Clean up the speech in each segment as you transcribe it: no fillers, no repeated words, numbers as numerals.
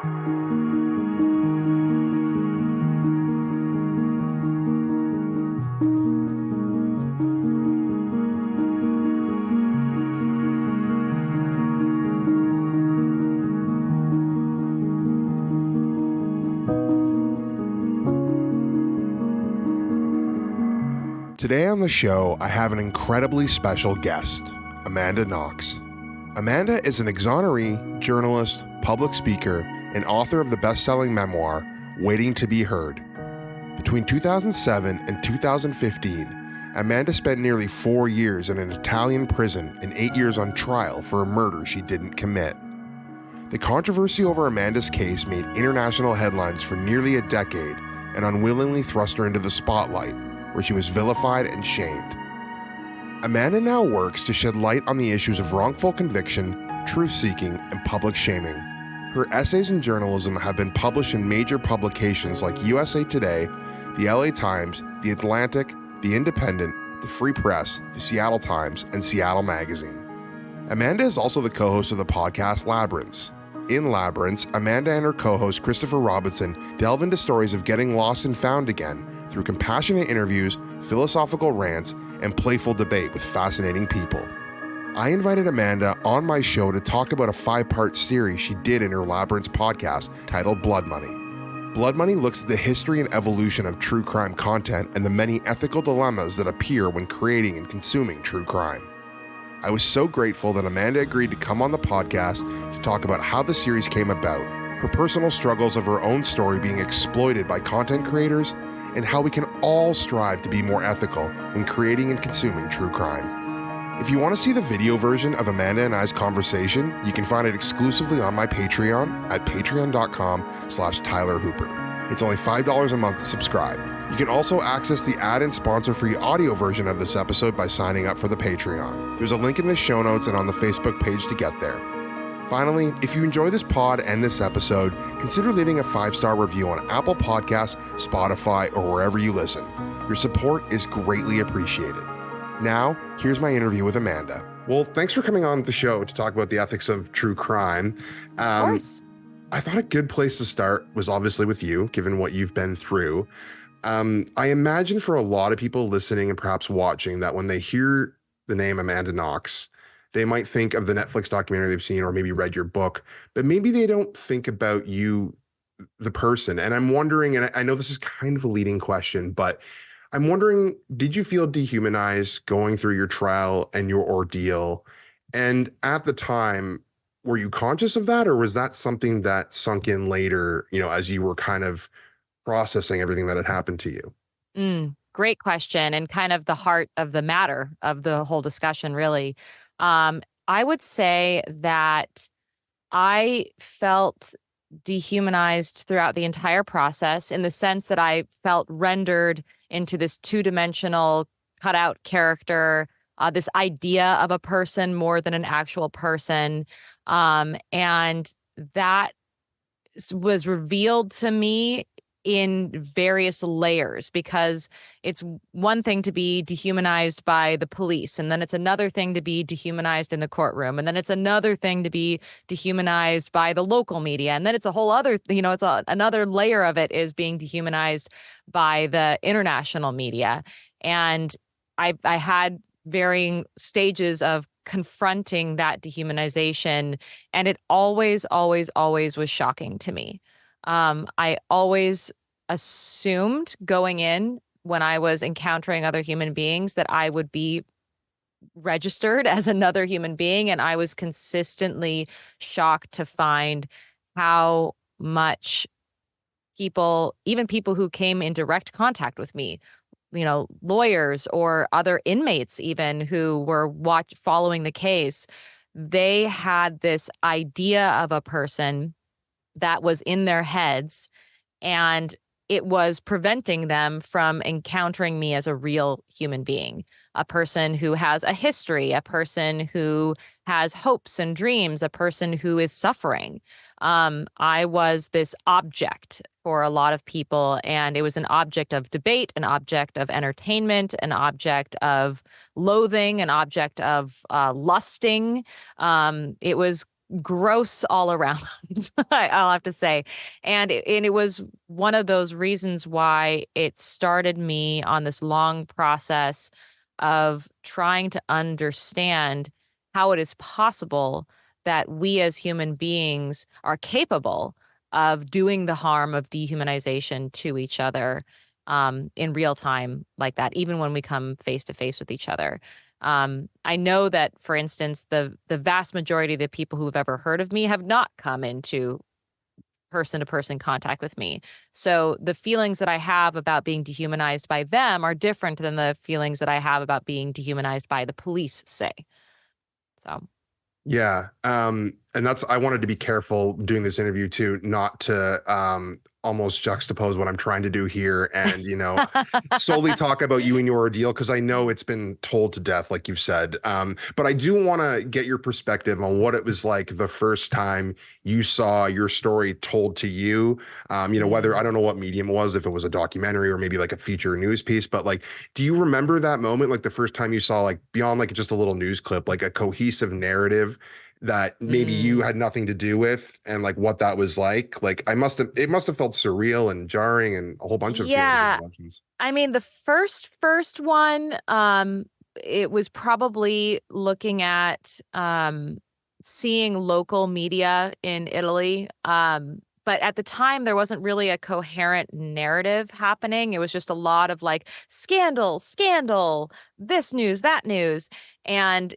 Today on the show, I have an incredibly special guest, Amanda Knox. Amanda is an exoneree, journalist, public speaker, and author of the best-selling memoir, Waiting to be Heard. Between 2007 and 2015, Amanda spent nearly 4 years in an Italian prison and 8 years on trial for a murder she didn't commit. The controversy over Amanda's case made international headlines for nearly a decade and unwillingly thrust her into the spotlight, where she was vilified and shamed. Amanda now works to shed light on the issues of wrongful conviction, truth-seeking, and public shaming. Her essays in journalism have been published in major publications like USA Today, the LA Times, The Atlantic, The Independent, The Free Press, The Seattle Times, and Seattle Magazine. Amanda is also the co-host of the podcast Labyrinths. In Labyrinths, Amanda and her co-host Christopher Robinson delve into stories of getting lost and found again through compassionate interviews, philosophical rants, and playful debate with fascinating people. I invited Amanda on my show to talk about a 5-part series she did in her Labyrinths podcast titled Blood Money. Blood Money looks at the history and evolution of true crime content and the many ethical dilemmas that appear when creating and consuming true crime. I was so grateful that Amanda agreed to come on the podcast to talk about how the series came about, her personal struggles of her own story being exploited by content creators, and how we can all strive to be more ethical when creating and consuming true crime. If you want to see the video version of Amanda and I's conversation, you can find it exclusively on my Patreon at patreon.com/Tyler Hooper. It's only $5 a month to subscribe. You can also access the ad and sponsor-free audio version of this episode by signing up for the Patreon. There's a link in the show notes and on the Facebook page to get there. Finally, if you enjoy this pod and this episode, consider leaving a 5-star review on Apple Podcasts, Spotify, or wherever you listen. Your support is greatly appreciated. Now, here's my interview with Amanda. Well, thanks for coming on the show to talk about the ethics of true crime. Of course. I thought a good place to start was obviously with you, given what you've been through. I imagine for a lot of people listening and perhaps watching that when they hear the name Amanda Knox, they might think of the Netflix documentary they've seen or maybe read your book, but maybe they don't think about you, the person. And I'm wondering, and I know this is kind of a leading question, but I'm wondering, did you feel dehumanized going through your trial and your ordeal? And at the time, were you conscious of that, or was that something that sunk in later, as you were kind of processing everything that had happened to you? Great question, and kind of the heart of the matter of the whole discussion, really. I would say that I felt dehumanized throughout the entire process in the sense that I felt rendered into this 2-dimensional cutout character, this idea of a person more than an actual person. And that was revealed to me in various layers, because it's one thing to be dehumanized by the police, and then it's another thing to be dehumanized in the courtroom, and then it's another thing to be dehumanized by the local media, and then it's a whole other, another layer of it is being dehumanized by the international media. And I had varying stages of confronting that dehumanization, and it always was shocking to me. I always assumed going in when I was encountering other human beings that I would be registered as another human being. And I was consistently shocked to find how much people, even people who came in direct contact with me, lawyers or other inmates even who were following the case, they had this idea of a person that was in their heads, and it was preventing them from encountering me as a real human being, a person who has a history, a person who has hopes and dreams, a person who is suffering. I was this object for a lot of people, and it was an object of debate, an object of entertainment, an object of loathing, an object of lusting. It was gross all around. I'll have to say. And it was one of those reasons why it started me on this long process of trying to understand how it is possible that we as human beings are capable of doing the harm of dehumanization to each other in real time like that, even when we come face to face with each other. I know that, for instance, the vast majority of the people who have ever heard of me have not come into person to person contact with me. So the feelings that I have about being dehumanized by them are different than the feelings that I have about being dehumanized by the police, say. So Yeah. And that's, I wanted to be careful doing this interview too, not to almost juxtapose what I'm trying to do here and, solely talk about you and your ordeal, because I know it's been told to death, like you've said. But I do want to get your perspective on what it was like the first time you saw your story told to you. Whether, I don't know what medium it was, if it was a documentary or maybe like a feature news piece, but like, do you remember that moment, like the first time you saw, like beyond like just a little news clip, like a cohesive narrative that maybe you Mm. had nothing to do with, and like what that was like? Like it must have felt surreal and jarring and a whole bunch of feelings and Yeah. emotions. I mean, the first one, it was probably looking at seeing local media in Italy. But at the time, there wasn't really a coherent narrative happening. It was just a lot of like scandal, scandal, this news, that news. And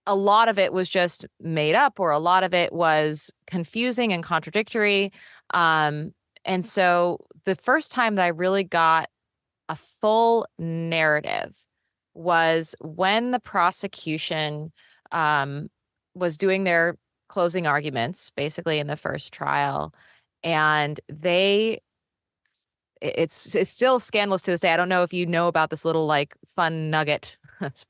a lot of it was just made up, or a lot of it was confusing and contradictory. Um, and so the first time that I really got a full narrative was when the prosecution um, was doing their closing arguments, basically in the first trial, and it's still scandalous to this day. I don't know if you know about this little like fun nugget,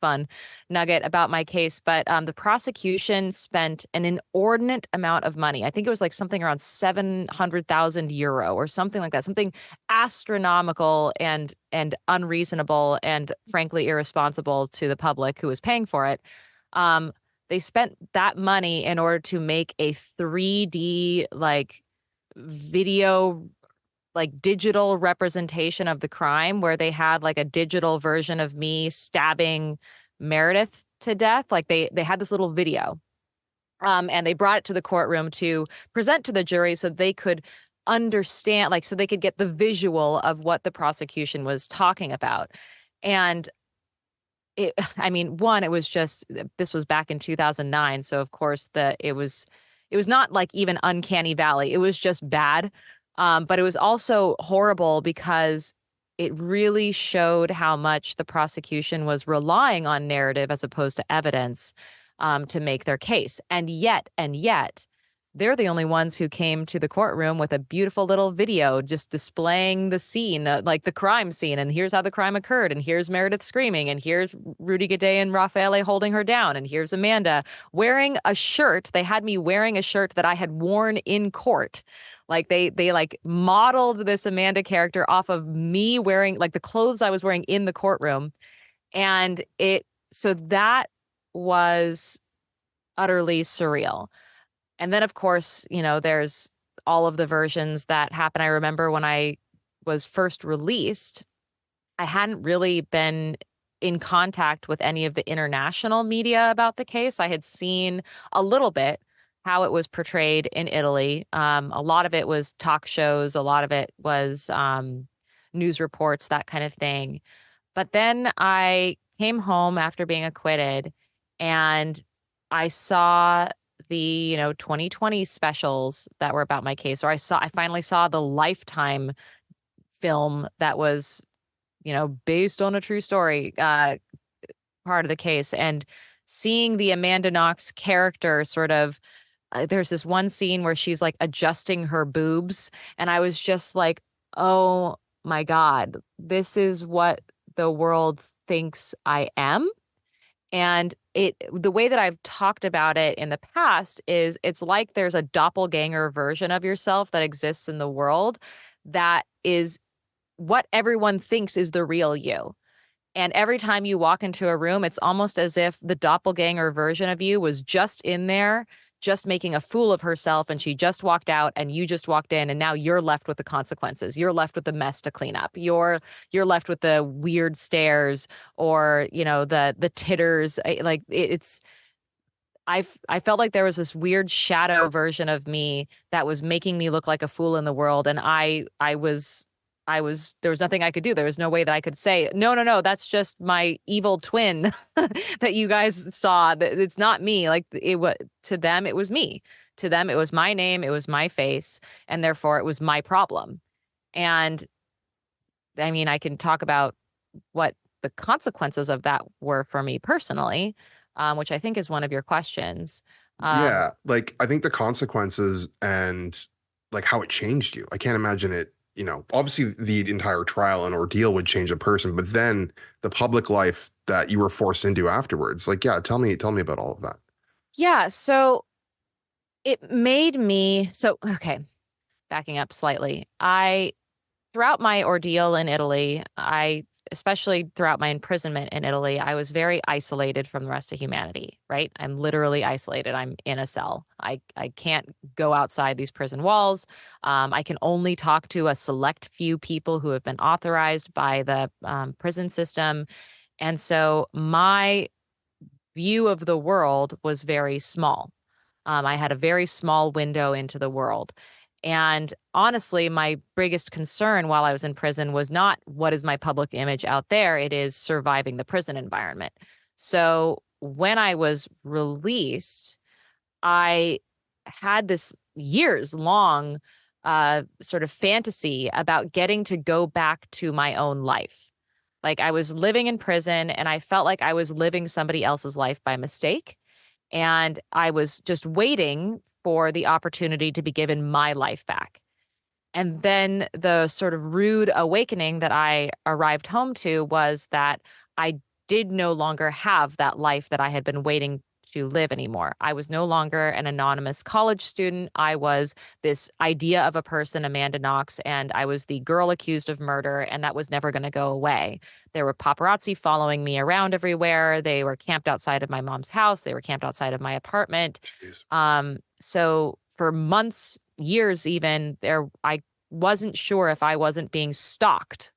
fun nugget about my case, but the prosecution spent an inordinate amount of money. I think it was like something around 700,000 euro or something like that, something astronomical and unreasonable and frankly irresponsible to the public who was paying for it. Um, they spent that money in order to make a 3D like video like digital representation of the crime where they had like a digital version of me stabbing Meredith to death. Like they had this little video. And they brought it to the courtroom to present to the jury so they could understand, like, so they could get the visual of what the prosecution was talking about. And I mean, one, it was just, this was back in 2009. So of course it was not like even uncanny valley. It was just bad. But it was also horrible because it really showed how much the prosecution was relying on narrative as opposed to evidence, to make their case. And yet, they're the only ones who came to the courtroom with a beautiful little video just displaying the scene, like the crime scene. And here's how the crime occurred. And here's Meredith screaming. And here's Rudy Gay and Raffaele holding her down. And here's Amanda wearing a shirt. They had me wearing a shirt that I had worn in court. Like they like modeled this Amanda character off of me wearing like the clothes I was wearing in the courtroom. And so that was utterly surreal. And then, of course, there's all of the versions that happen. I remember when I was first released, I hadn't really been in contact with any of the international media about the case. I had seen a little bit how it was portrayed in Italy. A lot of it was talk shows, a lot of it was news reports, that kind of thing. But then I came home after being acquitted and I saw the 2020 specials that were about my case, or I finally saw the Lifetime film that was based on a true story, part of the case, and seeing the Amanda Knox character sort of, there's this one scene where she's like adjusting her boobs, and I was just like, oh my God, this is what the world thinks I am. And the way that I've talked about it in the past is it's like there's a doppelganger version of yourself that exists in the world that is what everyone thinks is the real you. And every time you walk into a room, it's almost as if the doppelganger version of you was just in there just making a fool of herself and she just walked out and you just walked in and now you're left with the consequences. You're left with the mess to clean up. You're left with the weird stares or, the titters. I felt like there was this weird shadow version of me that was making me look like a fool in the world. And there was nothing I could do. There was no way that I could say, no, no, no, that's just my evil twin that you guys saw. It's not me. Like it was to them, it was me. To them, it was my name, it was my face, and therefore it was my problem. And I mean, I can talk about what the consequences of that were for me personally, which I think is one of your questions. Yeah, like I think the consequences and like how it changed you. I can't imagine it, obviously the entire trial and ordeal would change a person, but then the public life that you were forced into afterwards. Like, yeah, tell me about all of that. Yeah, so it made me so okay, backing up slightly. I throughout my ordeal in Italy, especially throughout my imprisonment in Italy, I was very isolated from the rest of humanity, right? I'm literally isolated. I'm in a cell. I can't go outside these prison walls. I can only talk to a select few people who have been authorized by the prison system. And so my view of the world was very small. I had a very small window into the world. And honestly, my biggest concern while I was in prison was not what is my public image out there, it is surviving the prison environment. So when I was released, I had this years long sort of fantasy about getting to go back to my own life. Like I was living in prison and I felt like I was living somebody else's life by mistake. And I was just waiting for the opportunity to be given my life back. And then the sort of rude awakening that I arrived home to was that I did no longer have that life that I had been waiting to live anymore. I was no longer an anonymous college student. I was this idea of a person, Amanda Knox, and I was the girl accused of murder, and that was never going to go away. There were paparazzi following me around everywhere. They were camped outside of my mom's house. They were camped outside of my apartment. Jeez. So for months, years even, I wasn't sure if I wasn't being stalked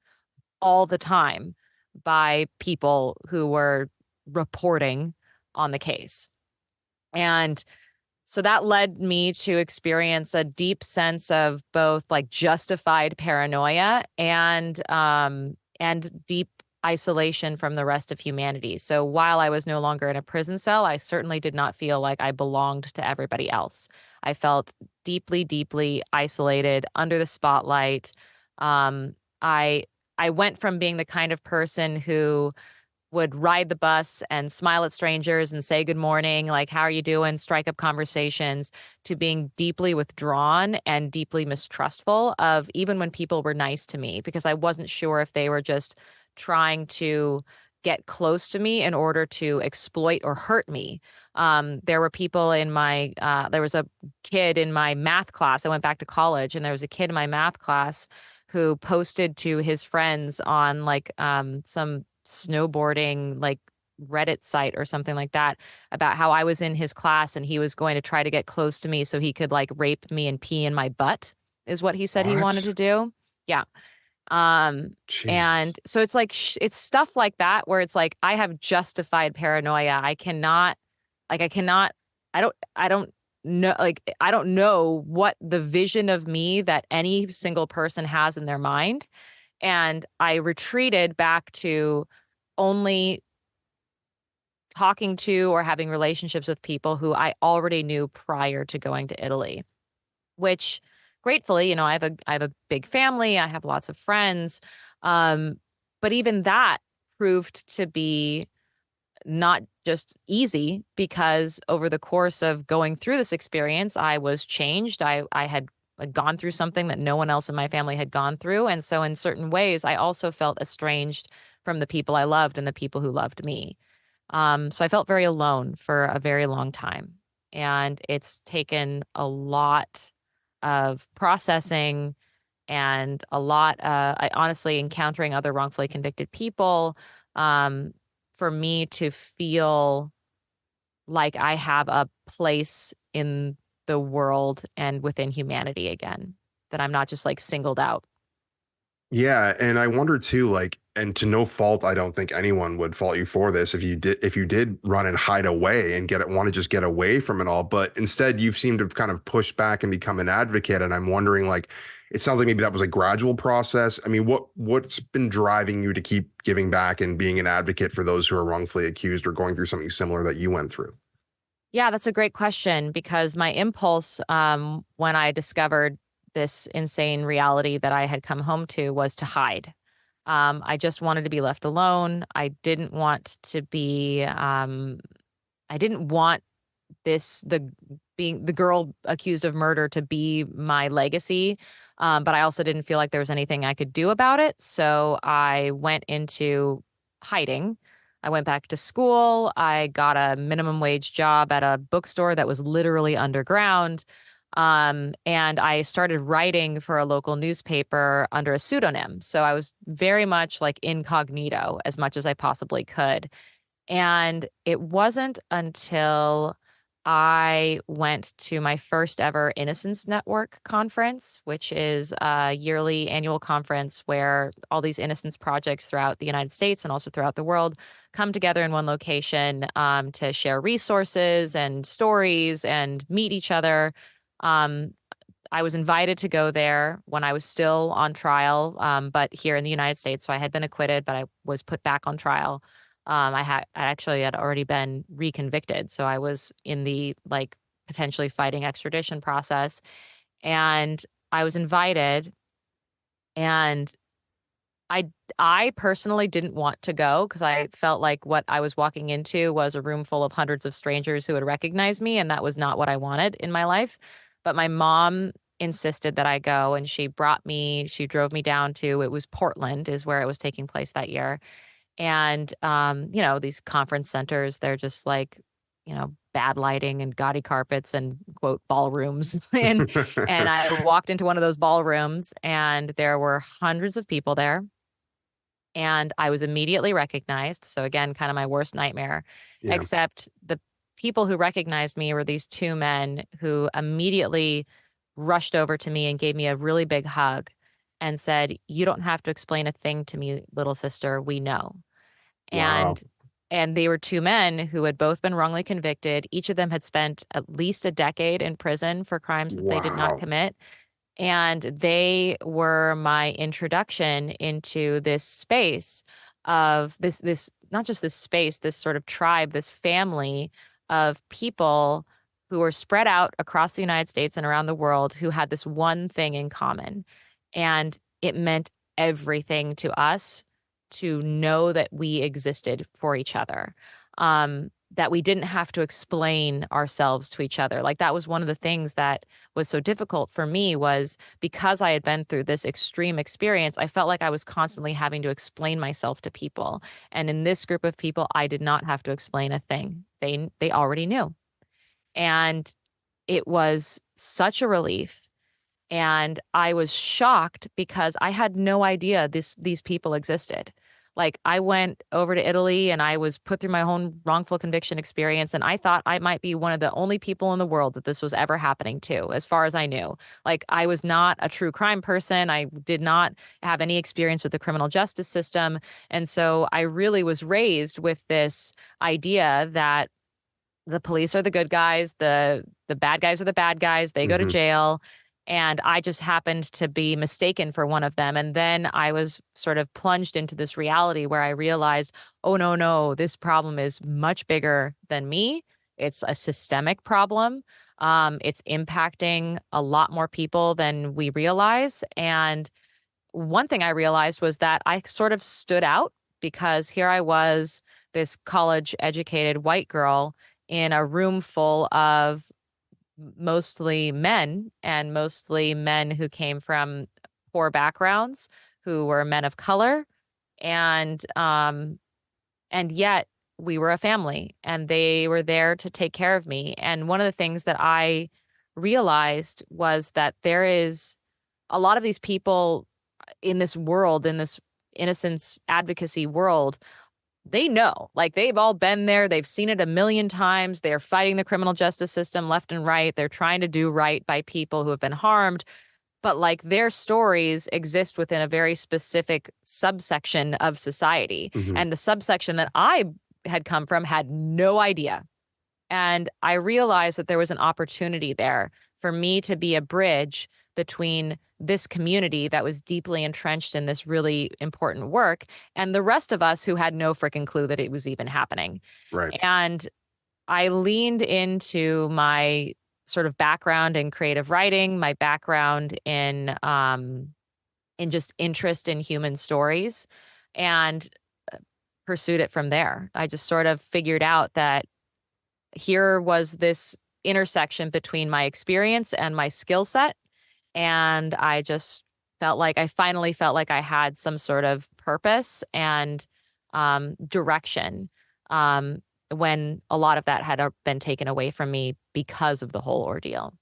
all the time by people who were reporting on the case. And so that led me to experience a deep sense of both like justified paranoia and deep isolation from the rest of humanity. So while I was no longer in a prison cell, I certainly did not feel like I belonged to everybody else. I felt deeply, deeply isolated under the spotlight. Um, I I went from being the kind of person who would ride the bus and smile at strangers and say good morning, like, how are you doing? Strike up conversations, to being deeply withdrawn and deeply mistrustful of even when people were nice to me, because I wasn't sure if they were just trying to get close to me in order to exploit or hurt me. There were people there was a kid in my math class. I went back to college and there was a kid in my math class who posted to his friends on like some snowboarding like Reddit site or something like that about how I was in his class and he was going to try to get close to me so he could like rape me and pee in my butt is what he said he wanted What? to do. Yeah. Jesus. And so it's like it's stuff like that where it's like I have justified paranoia. I cannot I don't know I don't know what the vision of me that any single person has in their mind. And I retreated back to only talking to or having relationships with people who I already knew prior to going to Italy, which gratefully, I have a big family, I have lots of friends. Um, but even that proved to be not just easy because over the course of going through this experience, I was changed. I had gone through something that no one else in my family had gone through. And so, in certain ways, I also felt estranged from the people I loved and the people who loved me. So I felt very alone for a very long time. And it's taken a lot of processing and a lot, I honestly encountering other wrongfully convicted people, um, for me to feel like I have a place in the world and within humanity again, that I'm not just like singled out. Yeah, and I wonder too, like, and to no fault, I don't think anyone would fault you for this if you did run and hide away and want to just get away from it all, but instead you've seemed to have kind of pushed back and become an advocate. And I'm wondering, like, it sounds like maybe that was a gradual process. I mean, what's been driving you to keep giving back and being an advocate for those who are wrongfully accused or going through something similar that you went through? Yeah, that's a great question because my impulse when I discovered this insane reality that I had come home to was to hide. I just wanted to be left alone. I didn't want to be, I didn't want being the girl accused of murder to be my legacy. But I also didn't feel like there was anything I could do about it. So I went into hiding. I went back to school. I got a minimum wage job at a bookstore that was literally underground. And I started writing for a local newspaper under a pseudonym. So I was very much like incognito as much as I possibly could. And it wasn't until I went to my first ever Innocence Network conference, which is a yearly annual conference where all these innocence projects throughout the United States and also throughout the world come together in one location to share resources and stories and meet each other. Um, I was invited to go there when I was still on trial, but here in the United States. So I had been acquitted, but I was put back on trial. I actually had already been reconvicted, so I was in the like potentially fighting extradition process, and I was invited, and I I personally didn't want to go because I felt like what I was walking into was a room full of hundreds of strangers who would recognize me, and that was not what I wanted in my life. But my mom insisted that I go, and she drove me down to, it was Portland is where it was taking place that year. And these conference centers, they're just like, bad lighting and gaudy carpets and quote ballrooms. And I walked into one of those ballrooms and there were hundreds of people there and I was immediately recognized. So again, kind of my worst nightmare, Yeah. except the people who recognized me were these two men who immediately rushed over to me and gave me a really big hug and said, "You don't have to explain a thing to me, little sister. We know." Wow. And they were two men who had both been wrongly convicted. Each of them had spent at least a decade in prison for crimes that they did not Wow. commit. And they were my introduction into this space of this not just this space, this sort of tribe, this family of people who were spread out across the United States and around the world who had this one thing in common. And it meant everything to us to know that we existed for each other. That we didn't have to explain ourselves to each other. Like that was one of the things that was so difficult for me was because I had been through this extreme experience, I felt like I was constantly having to explain myself to people. And in this group of people, I did not have to explain a thing. They already knew. And it was such a relief. And I was shocked because I had no idea these people existed. Like I went over to Italy and I was put through my own wrongful conviction experience and I thought I might be one of the only people in the world that this was ever happening to, as far as I knew. Like I was not a true crime person. I did not have any experience with the criminal justice system. And so I really was raised with this idea that the police are the good guys, the bad guys are the bad guys, they go to Hmm. jail, and I just happened to be mistaken for one of them. And then I was sort of plunged into this reality where I realized, oh no, no, this problem is much bigger than me. It's a systemic problem. It's impacting a lot more people than we realize. And one thing I realized was that I sort of stood out because here I was, this college educated white girl in a room full of mostly men and mostly men who came from poor backgrounds, who were men of color. And yet we were a family and they were there to take care of me. And one of the things that I realized was that there is a lot of these people in this world, in this innocence advocacy world, they know, like they've all been there. They've seen it a million times. They're fighting the criminal justice system left and right. They're trying to do right by people who have been harmed. But like their stories exist within a very specific subsection of society. Hmm. And the subsection that I had come from had no idea. And I realized that there was an opportunity there for me to be a bridge between this community that was deeply entrenched in this really important work and the rest of us who had no freaking clue that it was even happening. Right. And I leaned into my sort of background in creative writing, my background in just interest in human stories, and pursued it from there. I just sort of figured out that here was this intersection between my experience and my skill set. And I just I finally felt like I had some sort of purpose and direction when a lot of that had been taken away from me because of the whole ordeal.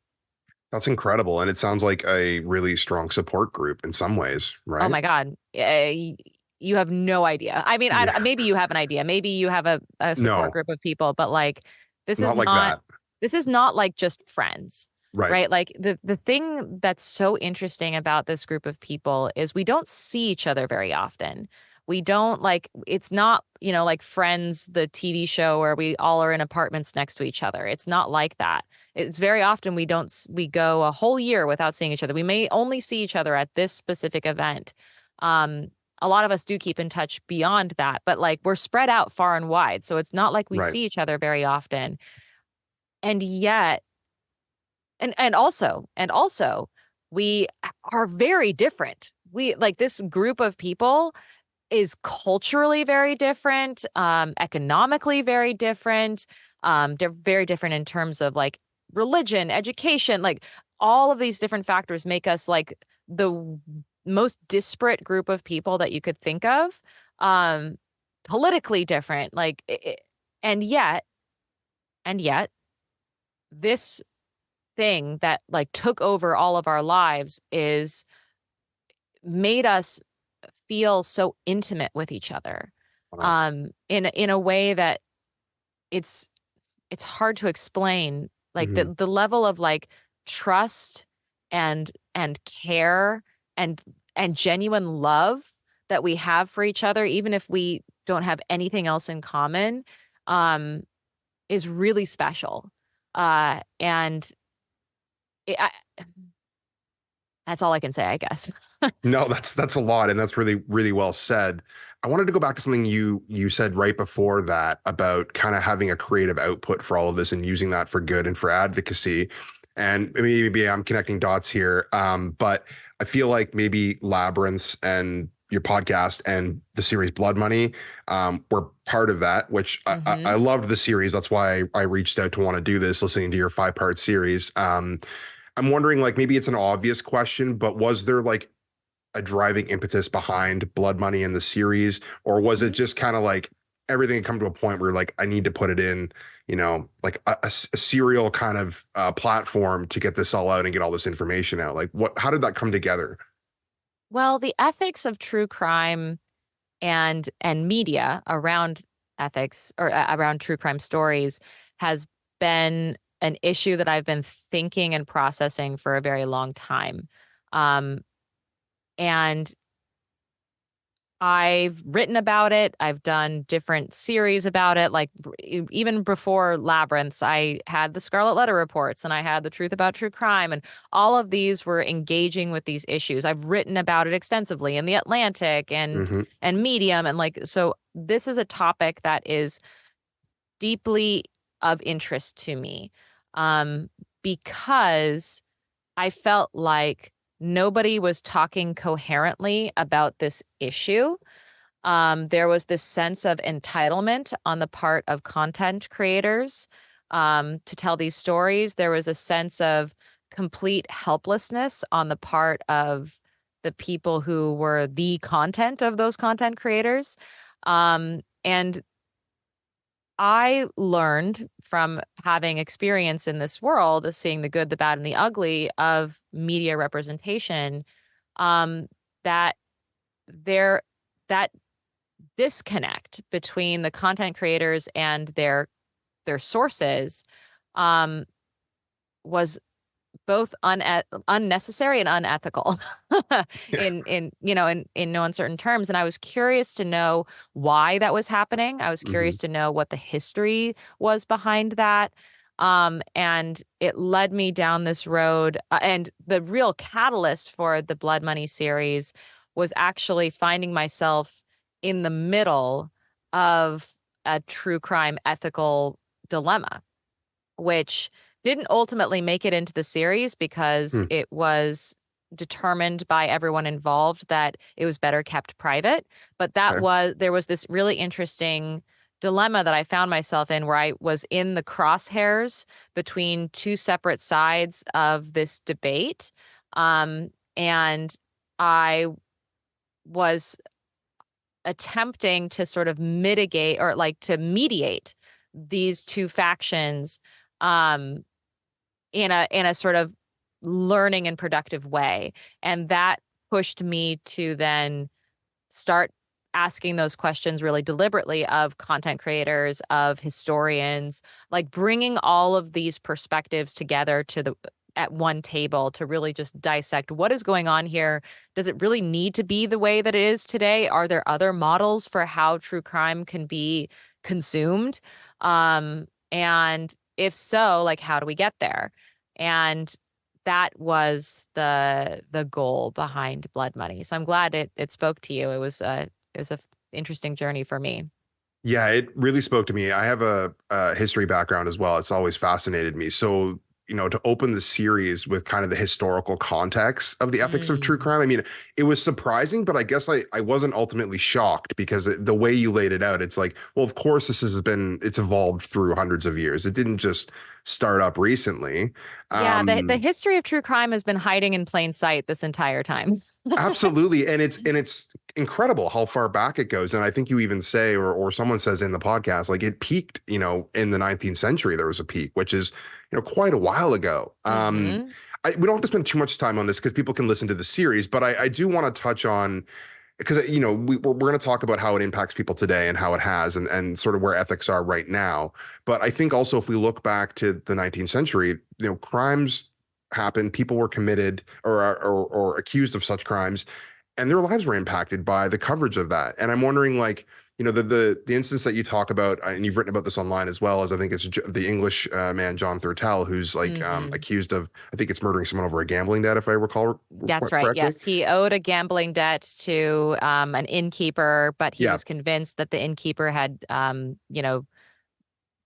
That's incredible. And it sounds like a really strong support group in some ways, Oh right? my God. You have no idea. I mean, Yeah. maybe you have an idea. Maybe you have a support No, group of people, but like this is not like not that. this is not like just friends, Right. right? Like the thing that's so interesting about this group of people is we don't see each other very often. We don't like it's not, like Friends, the TV show where we all are in apartments next to each other. It's not like that. It's very often we go a whole year without seeing each other. We may only see each other at this specific event. Um, a lot of us do keep in touch beyond that, but like we're spread out far and wide. So it's not like we Right. see each other very often. And yet, and also we are very different. We like this group of people is culturally very different, economically very different. They're very different in terms of like religion, education, like all of these different factors make us like the most disparate group of people that you could think of. Um, Politically different, and yet, and yet, this thing that like took over all of our lives is made us feel so intimate with each other Wow. in a way that it's it's hard to explain, like Hmm. the level of like trust and care and genuine love that we have for each other, even if we don't have anything else in common, um is really special. And I, that's all I can say, I guess. No, that's a lot, and that's really really well said. I wanted to go back to something you said right before that about kind of having a creative output for all of this and using that for good and for advocacy. And maybe I'm connecting dots here, but I feel like maybe Labyrinths and your podcast and the series Blood Money were part of that, which I Hmm. loved the series. That's why I reached out to want to do this, listening to your 5-part series. I'm wondering, like, maybe it's an obvious question, but was there like a driving impetus behind Blood Money in the series, or was it just kind of like everything had come to a point where like I need to put it in, like a serial kind of platform to get this all out and get all this information out? Like, how did that come together? Well, the ethics of true crime and media around ethics or around true crime stories has been an issue that I've been thinking and processing for a very long time. Um, and I've written about it. I've done different series about it. Like even before Labyrinths, I had the Scarlet Letter reports and I had the Truth About True Crime, and all of these were engaging with these issues. I've written about it extensively in The Atlantic Hmm. and Medium, and like so. This is a topic that is deeply of interest to me, um, because I felt like nobody was talking coherently about this issue. There was this sense of entitlement on the part of content creators to tell these stories. There was a sense of complete helplessness on the part of the people who were the content of those content creators. And I learned from having experience in this world, seeing the good, the bad, and the ugly of media representation, um, that there that disconnect between the content creators and their sources um, was both unnecessary and unethical Yeah. in no uncertain terms. And I was curious to know why that was happening. I was Hmm. curious to know what the history was behind that. And it led me down this road. And the real catalyst for the Blood Money series was actually finding myself in the middle of a true crime ethical dilemma, which didn't ultimately make it into the series because Hmm. it was determined by everyone involved that it was better kept private. But Okay. there was this really interesting dilemma that I found myself in where I was in the crosshairs between two separate sides of this debate. And I was attempting to sort of mitigate or like to mediate these two factions um in a sort of learning and productive way. And that pushed me to then start asking those questions really deliberately of content creators, of historians, like bringing all of these perspectives together to the at one table to really just dissect what is going on here. Does it really need to be the way that it is today? Are there other models for how true crime can be consumed? And if so, like how do we get there? And that was the goal behind Blood Money. So I'm glad it spoke to you. It was a interesting journey for me. Yeah, it really spoke to me. I have a history background as well. It's always fascinated me. So, to open the series with kind of the historical context of the ethics of true Mm. crime, I mean, it was surprising, but I guess I wasn't ultimately shocked because the way you laid it out, it's like, well, of course, it's evolved through hundreds of years. It didn't just start up recently. Yeah, the Um, history of true crime has been hiding in plain sight this entire time. Absolutely. And it's incredible how far back it goes. And I think you even say, or someone says in the podcast, like it peaked, in the 19th century, there was a peak, which is, quite a while ago. Hmm. We don't have to spend too much time on this because people can listen to the series, but I do want to touch on because we're going to talk about how it impacts people today and how it has and sort of where ethics are right now. But I think also if we look back to the 19th century, crimes happened, people were committed or accused of such crimes, and their lives were impacted by the coverage of that. And I'm wondering, like, the instance that you talk about, and you've written about this online as well, as I think it's the English man John Thurtell, who's like Hmm. accused of, I think it's murdering someone over a gambling debt, if I recall That's right. correctly. Yes, he owed a gambling debt to an innkeeper, but he Yeah. was convinced that the innkeeper had,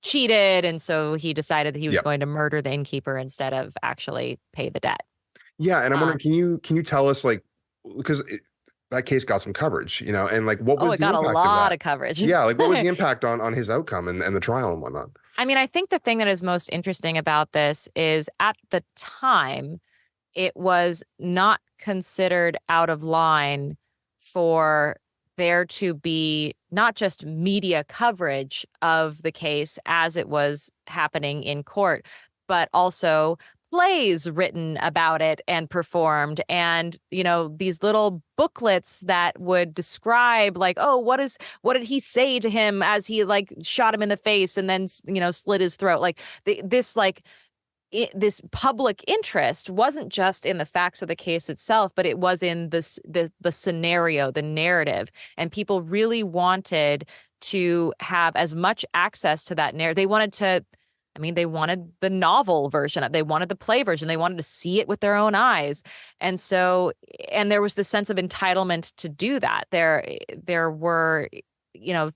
cheated, and so he decided that he was Yeah. going to murder the innkeeper instead of actually pay the debt. Yeah, and I'm wondering, Um, can you tell us, like, because that case got some coverage, and like what oh, was it the got a impact of lot that? of coverage. Yeah, like what was the impact on his outcome and the trial and whatnot? I mean, I think the thing that is most interesting about this is at the time, it was not considered out of line for there to be not just media coverage of the case as it was happening in court, but also plays written about it and performed, and these little booklets that would describe, like, oh, what did he say to him as he like shot him in the face and then slit his throat, like this, like this public interest wasn't just in the facts of the case itself, but it was in the scenario, the narrative, and people really wanted to have as much access to that narrative. They wanted to, I mean, they wanted the novel version, they wanted the play version, they wanted to see it with their own eyes, and so, and there was this sense of entitlement to do that. There were, you know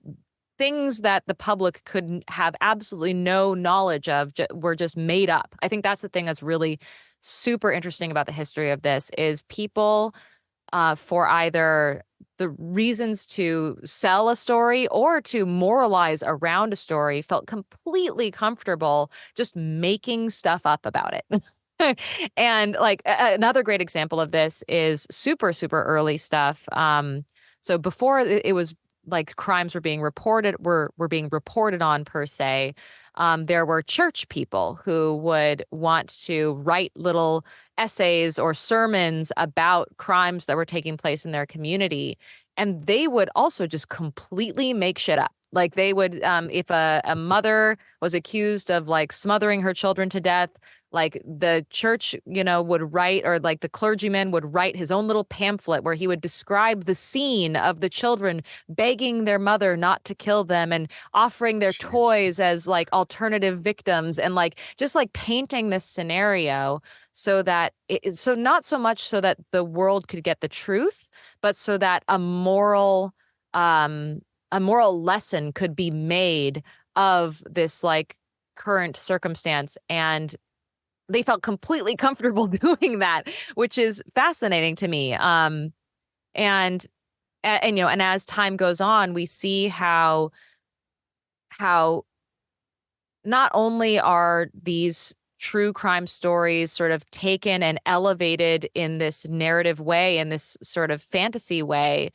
things that the public could have absolutely no knowledge of, were just made up. I think that's the thing that's really super interesting about the history of this is people, for either the reasons to sell a story or to moralize around a story, felt completely comfortable just making stuff up about it. And like another great example of this is super, super early stuff. So before it was like crimes were being reported on per se. There were church people who would want to write little essays or sermons about crimes that were taking place in their community. And they would also just completely make shit up. Like they would, if a mother was accused of like smothering her children to death, like the church, would write, or like the clergyman would write his own little pamphlet where he would describe the scene of the children begging their mother not to kill them and offering their Jeez. toys as like alternative victims, and like just like painting this scenario so that so not so much so that the world could get the truth, but so that um a moral lesson could be made of this like current circumstance. And they felt completely comfortable doing that, which is fascinating to me. And and as time goes on, we see how not only are these true crime stories sort of taken and elevated in this narrative way, in this sort of fantasy way,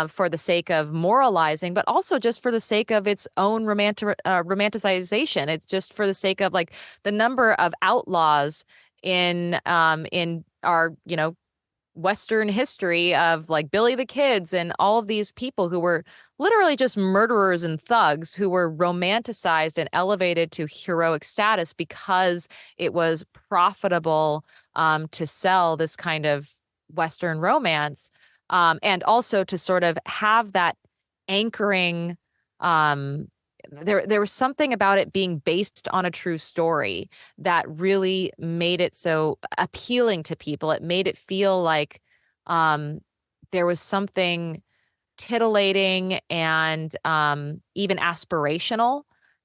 for the sake of moralizing, but also just for the sake of its own romanticization. It's just for the sake of like the number of outlaws in our Western history of like Billy the Kids and all of these people who were literally just murderers and thugs who were romanticized and elevated to heroic status because it was profitable to sell this kind of Western romance, and also to sort of have that anchoring. There was something about it being based on a true story that really made it so appealing to people. It made it feel like um, there was something titillating and even aspirational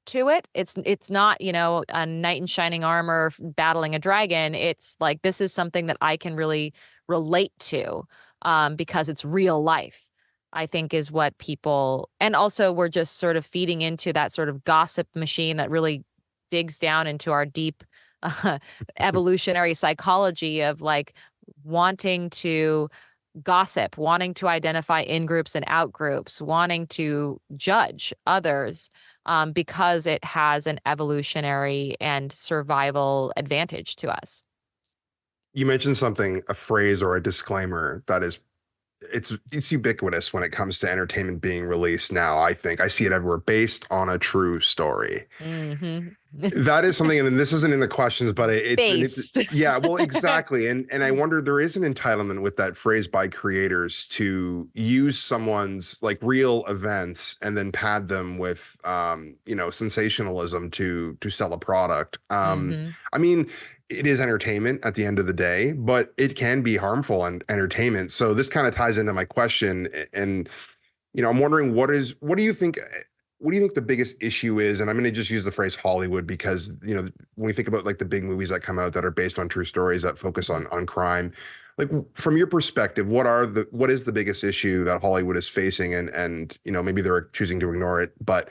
to it. It's not, a knight in shining armor battling a dragon. It's like this is something that I can really relate to, because it's real life. I think is what people, and also we're just sort of feeding into that sort of gossip machine that really digs down into our deep uh, evolutionary psychology of like wanting to gossip, wanting to identify in groups and out groups, wanting to judge others, because it has an evolutionary and survival advantage to us. You mentioned something, a phrase or a disclaimer that is it's ubiquitous when it comes to entertainment being released now. I think I see it everywhere, based on a true story. Hmm. That is something, and this isn't in the questions, but it's Based. yeah, well, exactly. And I wonder, there is an entitlement with that phrase by creators to use someone's like real events and then pad them with sensationalism to sell a product. Hmm. I mean, it is entertainment at the end of the day, but it can be harmful and entertainment. So this kind of ties into my question. And I'm wondering, what do you think the biggest issue is? And I'm going to just use the phrase Hollywood because, when we think about like the big movies that come out that are based on true stories that focus on crime, like from your perspective, what is the biggest issue that Hollywood is facing? And maybe they're choosing to ignore it, but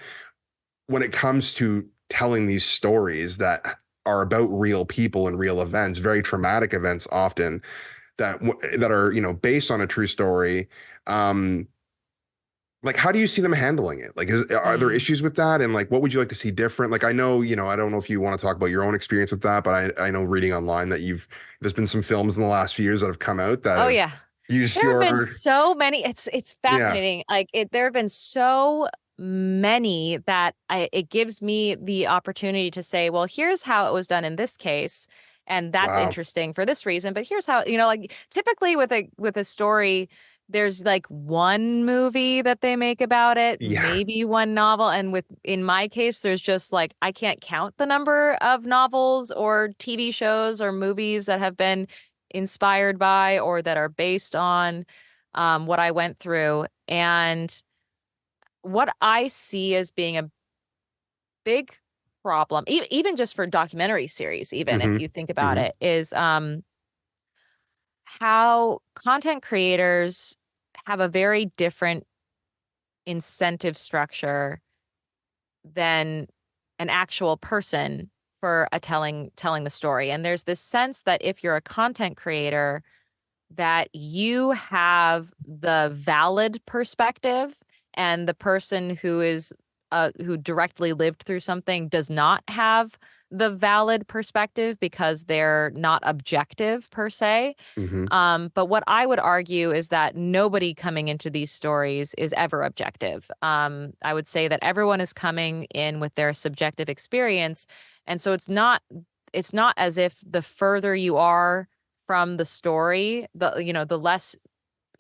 when it comes to telling these stories that are about real people and real events, very traumatic events often that are, based on a true story, like, how do you see them handling it? Like, are there Mm. issues with that? And like, what would you like to see different? Like, I know, I don't know if you want to talk about your own experience with that, but I know reading online that there's been some films in the last few years that have come out that Oh have yeah. used There have been your, so many. It's yeah, fascinating. Like there have been so many that it gives me the opportunity to say, well, here's how it was done in this case, and that's wow, interesting for this reason. But here's how, like typically with a story, there's like one movie that they make about it, yeah, maybe one novel, and in my case, there's just like I can't count the number of novels or TV shows or movies that have been inspired by or that are based on what I went through. And what I see as being a big problem, even just for documentary series, even if hmm you think about hmm it, is how content creators have a very different incentive structure than an actual person for telling the story. And there's this sense that if you're a content creator, that you have the valid perspective and the person who directly lived through something does not have the valid perspective because they're not objective per se. Hmm. But what I would argue is that nobody coming into these stories is ever objective. I would say that everyone is coming in with their subjective experience. And so it's not as if the further you are from the story, the less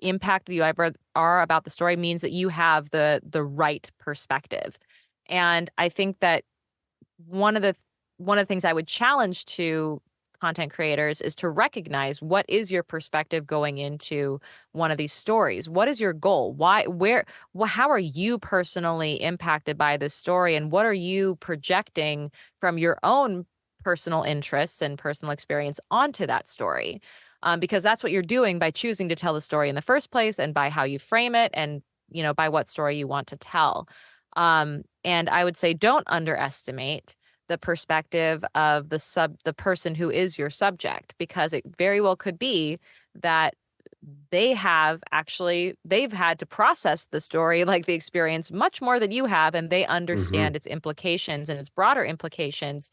impacted you ever are about the story means that you have the right perspective. And I think that one of the one of the things I would challenge to content creators is to recognize what is your perspective going into one of these stories. What is your goal? Why, where, how are you personally impacted by this story, and what are you projecting from your own personal interests and personal experience onto that story? Because that's what you're doing by choosing to tell the story in the first place, and by how you frame it, and by what story you want to tell. And I would say don't underestimate the perspective of the person who is your subject, because it very well could be that they've had to process the story, like the experience, much more than you have, and they Hmm. understand its implications and its broader implications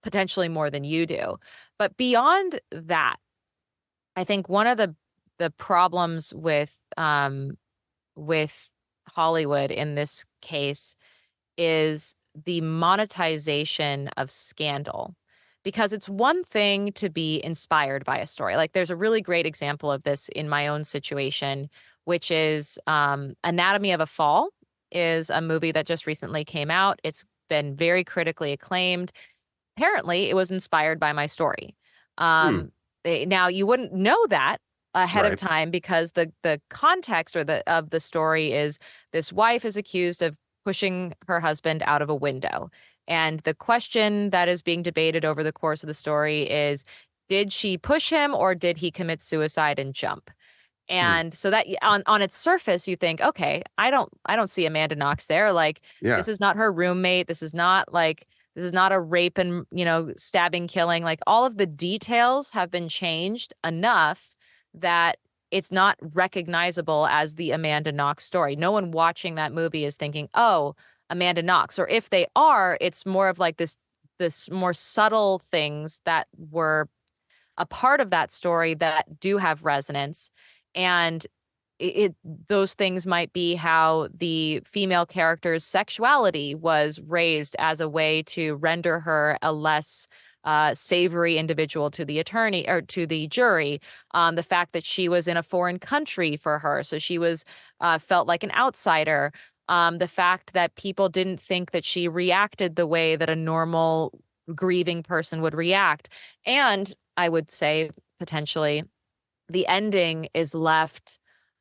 potentially more than you do. But beyond that, I think one of the problems with Hollywood in this case is the monetization of scandal. Because it's one thing to be inspired by a story. Like, there's a really great example of this in my own situation, which is Anatomy of a Fall is a movie that just recently came out. It's been very critically acclaimed. Apparently, it was inspired by my story. Hmm. Now, you wouldn't know that ahead of Right. time, because the context of the story is this wife is accused of pushing her husband out of a window. And the question that is being debated over the course of the story is, did she push him, or did he commit suicide and jump? Hmm. And so that on its surface, you think, okay, I don't see Amanda Knox there. Like, Yeah. this is not her roommate. This is not a rape and, stabbing, killing. Like, all of the details have been changed enough that it's not recognizable as the Amanda Knox story. No one watching that movie is thinking, oh, Amanda Knox. Or if they are, it's more of like this more subtle things that were a part of that story that do have resonance. And those things might be how the female character's sexuality was raised as a way to render her a less savory individual to the attorney or to the jury. The fact that she was in a foreign country for her, so she was felt like an outsider. The fact that people didn't think that she reacted the way that a normal grieving person would react. And I would say potentially the ending is left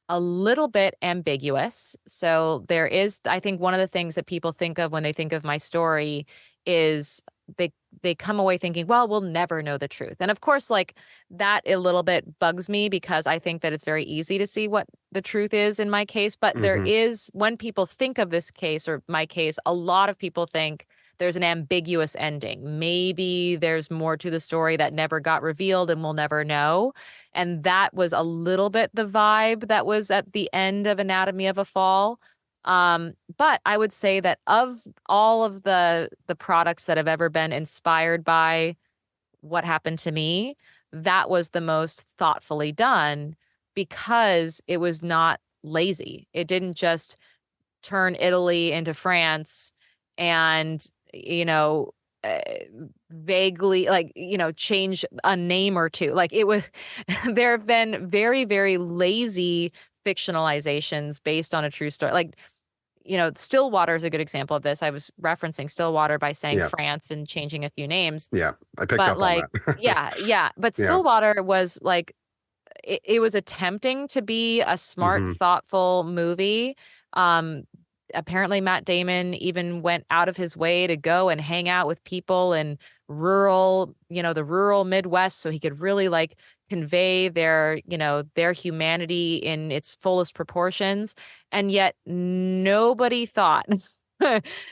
a little bit ambiguous. So there is, I think, one of the things that people think of when they think of my story is they they come away thinking, well, we'll never know the truth. And of course, like, that a little bit bugs me, because I think that it's very easy to see what the truth is in my case. But there Hmm. is, when people think of this case or my case, a lot of people think there's an ambiguous ending. Maybe there's more to the story that never got revealed and we'll never know. And that was a little bit the vibe that was at the end of Anatomy of a Fall. But I would say that of all of the products that have ever been inspired by what happened to me, that was the most thoughtfully done, because it was not lazy. It didn't just turn Italy into France and, you know, uh, vaguely, like, change a name or two. Like, it was, there have been very, very lazy fictionalizations based on a true story. Like, Stillwater is a good example of this. I was referencing Stillwater by saying Yeah. France and changing a few names. Yeah. I picked But up on like, that. yeah, yeah. But Yeah. Stillwater was like, it was attempting to be a smart, Hmm. thoughtful movie. Um, Apparently Matt Damon even went out of his way to go and hang out with people in the rural Midwest, so he could really like convey their humanity in its fullest proportions. And yet nobody thought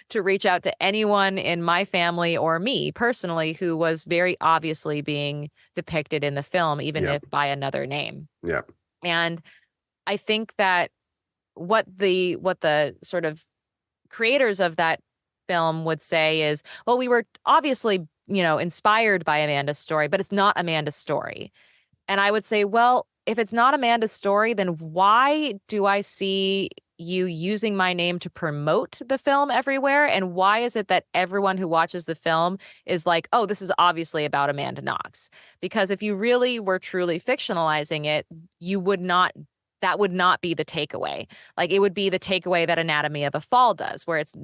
to reach out to anyone in my family or me personally who was very obviously being depicted in the film, even Yeah. if by another name. Yeah. And I think that what the sort of creators of that film would say is, well, we were obviously inspired by Amanda's story, but it's not Amanda's story. And I would say, well, if it's not Amanda's story, then why do I see you using my name to promote the film everywhere? And why is it that everyone who watches the film is like, oh, this is obviously about Amanda Knox? Because if you really were truly fictionalizing it, you would not. That would not be the takeaway. Like it would be the takeaway that Anatomy of a Fall does, where it's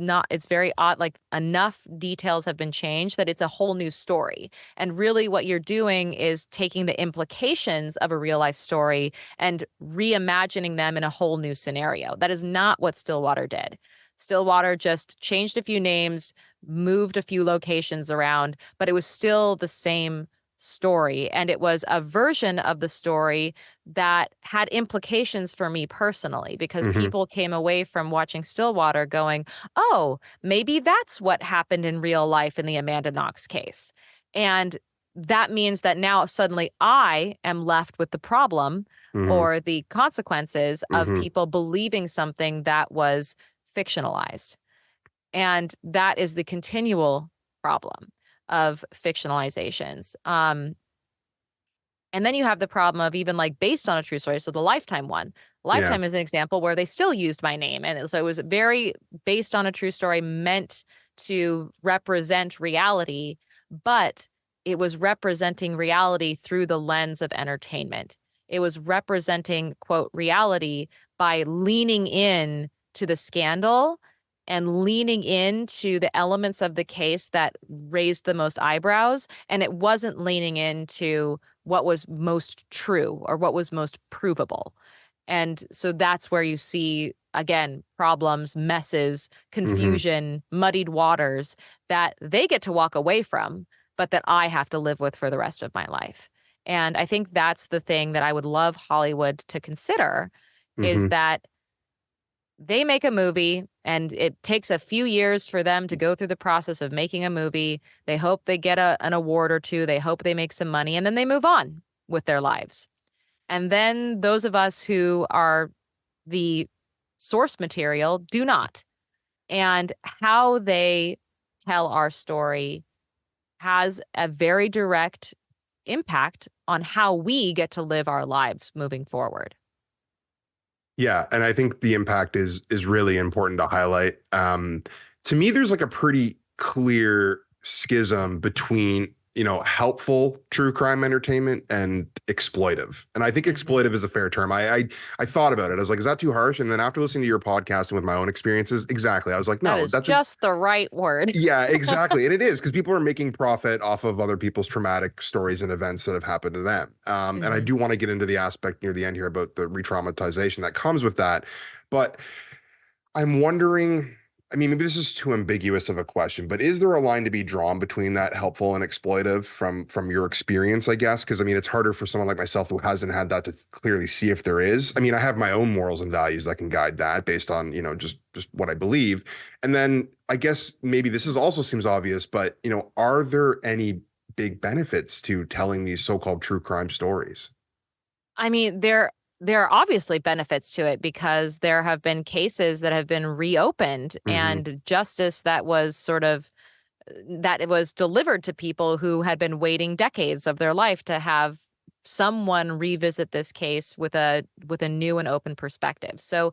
very odd. Like enough details have been changed that it's a whole new story. And really what you're doing is taking the implications of a real life story and reimagining them in a whole new scenario. That is not what Stillwater did. Stillwater just changed a few names, moved a few locations around, but it was still the same story. And it was a version of the story that had implications for me personally, because Mm-hmm. people came away from watching Stillwater going, oh, maybe that's what happened in real life in the Amanda Knox case. And that means that now suddenly I am left with the problem Mm-hmm. or the consequences of Mm-hmm. people believing something that was fictionalized. And that is the continual problem of fictionalizations. And then you have the problem of even like based on a true story. So the Lifetime one, Yeah. Lifetime is an example where they still used my name. And so it was very based on a true story, meant to represent reality, but it was representing reality through the lens of entertainment. It was representing, quote, reality by leaning in to the scandal and leaning into the elements of the case that raised the most eyebrows. And it wasn't leaning into what was most true or what was most provable. And so that's where you see, again, problems, messes, Mm-hmm. confusion, muddied waters that they get to walk away from, but that I have to live with for the rest of my life. And I think that's the thing that I would love Hollywood to consider is Mm-hmm. that they make a movie and it takes a few years for them to go through the process of making a movie. They hope they get an award or two. They hope they make some money and then they move on with their lives. And then those of us who are the source material do not. And how they tell our story has a very direct impact on how we get to live our lives moving forward. Yeah, and I think the impact is really important to highlight. To me, there's like a pretty clear schism between, helpful true crime entertainment and exploitive. And I think Mhm. exploitive is a fair term. I thought about it. I was like, is that too harsh? And then after listening to your podcast and with my own experiences, exactly. I was like, That no, is that's a just the right word. yeah, exactly. And it is because people are making profit off of other people's traumatic stories and events that have happened to them. And I Mhm. do want to get into the aspect near the end here about the re-traumatization that comes with that. But I'm wondering, I mean, maybe this is too ambiguous of a question, but is there a line to be drawn between that helpful and exploitive from your experience, I guess? Because I mean, it's harder for someone like myself who hasn't had that to clearly see if there is. I mean, I have my own morals and values that can guide that based on, just what I believe. And then I guess maybe this is also seems obvious, but are there any big benefits to telling these so-called true crime stories? I mean, there are obviously benefits to it because there have been cases that have been reopened Mm-hmm. and justice that was sort of that it was delivered to people who had been waiting decades of their life to have someone revisit this case with a new and open perspective. So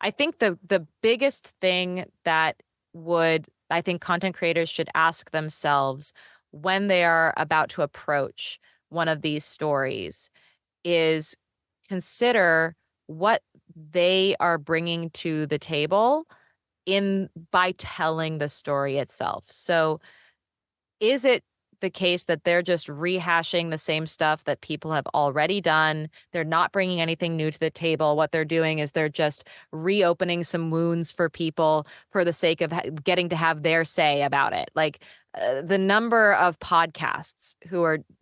I think the biggest thing that would I think content creators should ask themselves when they are about to approach one of these stories is consider what they are bringing to the table in by telling the story itself. So is it the case that they're just rehashing the same stuff that people have already done? They're not bringing anything new to the table. What they're doing is they're just reopening some wounds for people for the sake of getting to have their say about it. Like the number of podcasts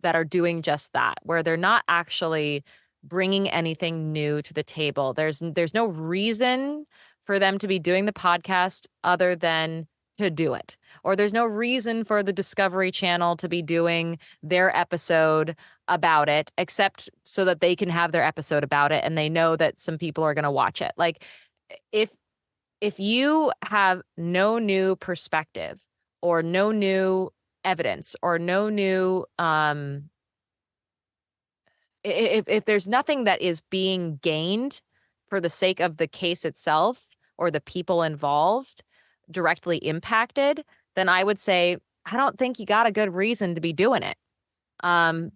that are doing just that, where they're not actually bringing anything new to the table. There's no reason for them to be doing the podcast other than to do it, or there's no reason for the Discovery Channel to be doing their episode about it, except so that they can have their episode about it and they know that some people are going to watch it. Like if if you have no new perspective or no new evidence or no new if there's nothing that is being gained for the sake of the case itself or the people involved directly impacted, then I would say I don't think you got a good reason to be doing it.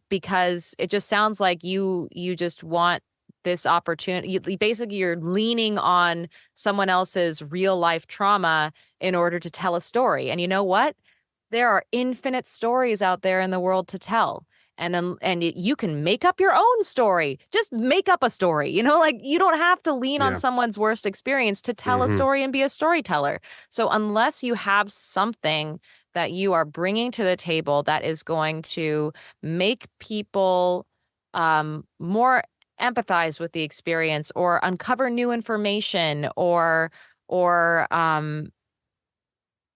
Because it just sounds like you just want this opportunity. Basically, you're leaning on someone else's real life trauma in order to tell a story. And you know what? There are infinite stories out there in the world to tell. You can make up your own story. Just make up a story. Like you don't have to lean on Yeah. someone's worst experience to tell a Hmm. story and be a storyteller. So unless you have something that you are bringing to the table that is going to make people more empathize with the experience or uncover new information or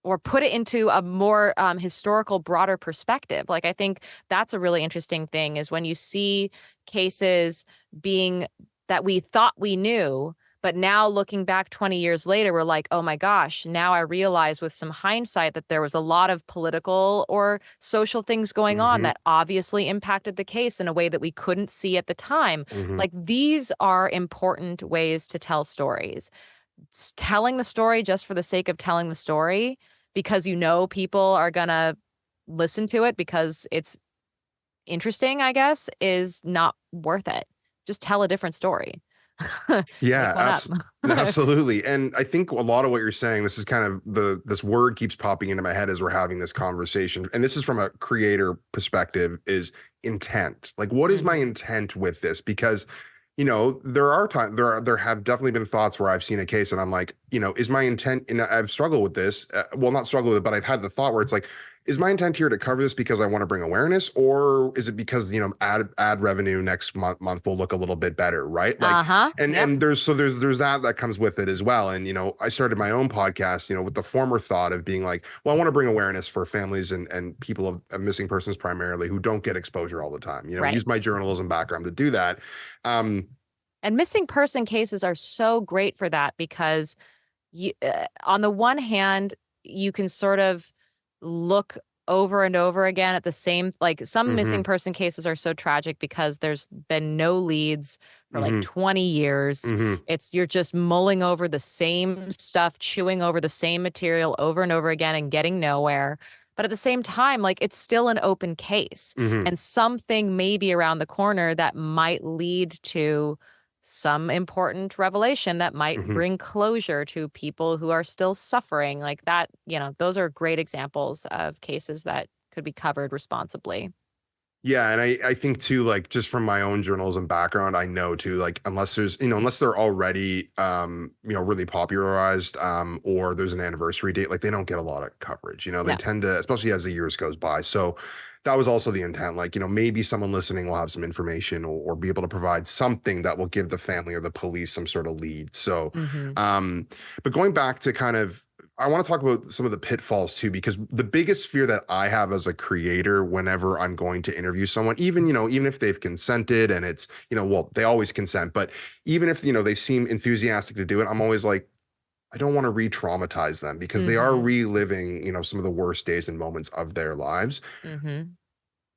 or put it into a more historical, broader perspective. Like I think that's a really interesting thing is when you see cases being that we thought we knew, but now looking back 20 years later, we're like, oh my gosh, now I realize with some hindsight that there was a lot of political or social things going on Hmm. that obviously impacted the case in a way that we couldn't see at the time. Hmm. Like these are important ways to tell stories. Telling the story just for the sake of telling the story because people are gonna listen to it because it's interesting, I guess, is not worth it. Just tell a different story. Make Yeah, one up. absolutely. And I think a lot of what you're saying, this is kind of this word keeps popping into my head as we're having this conversation. And this is from a creator perspective, is intent. Like, what is my Hmm. intent with this? Because there are times there have definitely been thoughts where I've seen a case and I'm like, is my intent, and I've struggled with this, well, not struggled with it, but I've had the thought where it's like, is my intent here to cover this because I want to bring awareness, or is it because ad revenue next month will look a little bit better, right? Like, Uh-huh. and Yep. and there's that comes with it as well. And I started my own podcast, with the former thought of being like, well, I want to bring awareness for families and people of missing persons primarily who don't get exposure all the time. Right. Use my journalism background to do that. um And missing person cases are so great for that because on the one hand, you can sort of look over and over again at the same, like some missing mhm, person cases are so tragic because there's been no leads for like mhm, 20 years. mhm, You're just mulling over the same stuff, chewing over the same material over and over again and getting nowhere. But at the same time, like it's still an open case mhm, and something may be around the corner that might lead to some important revelation that might mhm. bring closure to people who are still suffering like that. Those are great examples of cases that could be covered responsibly. Yeah, and I think too, like just from my own journalism background, I know too, like unless they're already really popularized, or there's an anniversary date, like they don't get a lot of coverage. They No. tend to, especially as the years goes by. So that was also the intent. Like, maybe someone listening will have some information, or be able to provide something that will give the family or the police some sort of lead. So Hmm. um, but going back to kind of, I want to talk about some of the pitfalls too, because the biggest fear that I have as a creator whenever I'm going to interview someone, even if they've consented and it's, well, they always consent, but even if, they seem enthusiastic to do it, I'm always like, I don't want to re-traumatize them because they are Hmm. reliving, some of the worst days and moments of their lives. Hmm.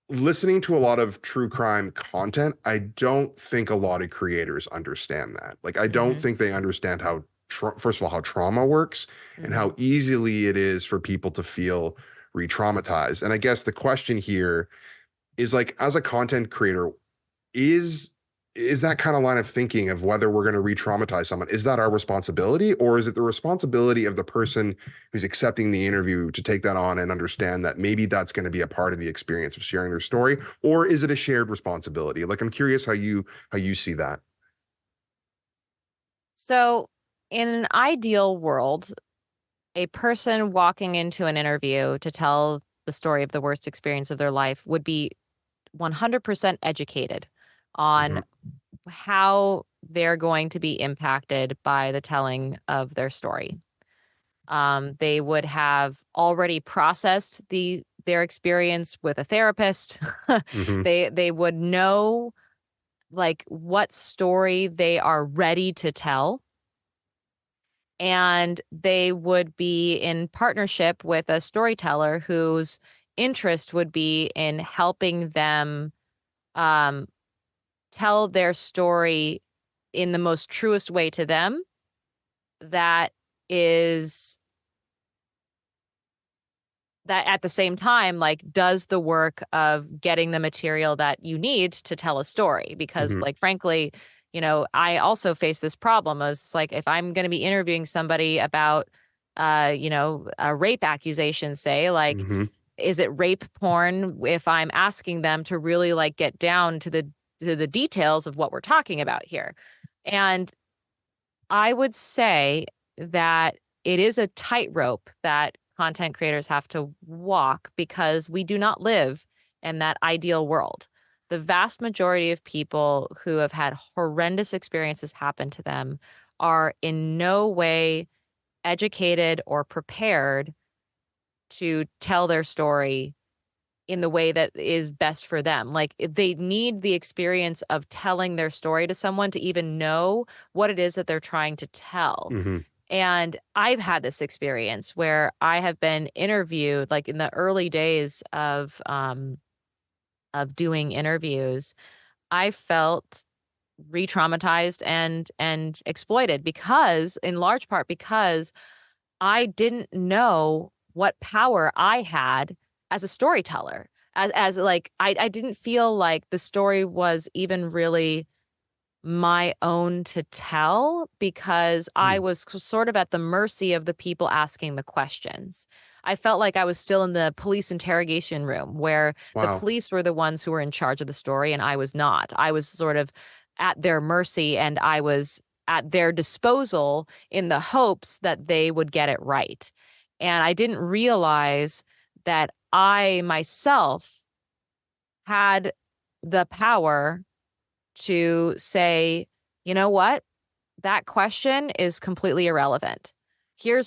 Listening to a lot of true crime content, I don't think a lot of creators understand that. Like, I don't Hmm. think they understand how, first of all, how trauma works and Hmm. how easily it is for people to feel re traumatized. And I guess the question here is like, as a content creator, is is that kind of line of thinking of whether we're going to re-traumatize someone, is that our responsibility, or is it the responsibility of the person who's accepting the interview to take that on and understand that maybe that's going to be a part of the experience of sharing their story, or is it a shared responsibility? Like, I'm curious how you see that. So, in an ideal world, a person walking into an interview to tell the story of the worst experience of their life would be 100% educated on Hmm. how they're going to be impacted by the telling of their story. They would have already processed their experience with a therapist. Hmm. They would know like what story they are ready to tell, and they would be in partnership with a storyteller who's interest would be in helping them um, tell their story in the most truest way to them that is that at the same time like does the work of getting the material that you need to tell a story, because Hmm. like frankly, I also face this problem as like if I'm going to be interviewing somebody about a rape accusation, say, like, Hmm. is it rape porn if I'm asking them to really like get down to the details of what we're talking about here? And I would say that it is a tightrope that content creators have to walk because we do not live in that ideal world. The vast majority of people who have had horrendous experiences happen to them are in no way educated or prepared to tell their story in the way that is best for them. Like they need the experience of telling their story to someone to even know what it is that they're trying to tell. Hmm. And I've had this experience where I have been interviewed like in the early days of doing interviews. I felt re-traumatized and exploited because in large part because I didn't know what power I had as a storyteller. As like I didn't feel like the story was even really my own to tell because I was sort of at the mercy of the people asking the questions. I felt like I was still in the police interrogation room where the Wow. police were the ones who were in charge of the story and I was not. I was sort of at their mercy and I was at their disposal in the hopes that they would get it right. And I didn't realize that I myself had the power to say, you know what? That question is completely irrelevant.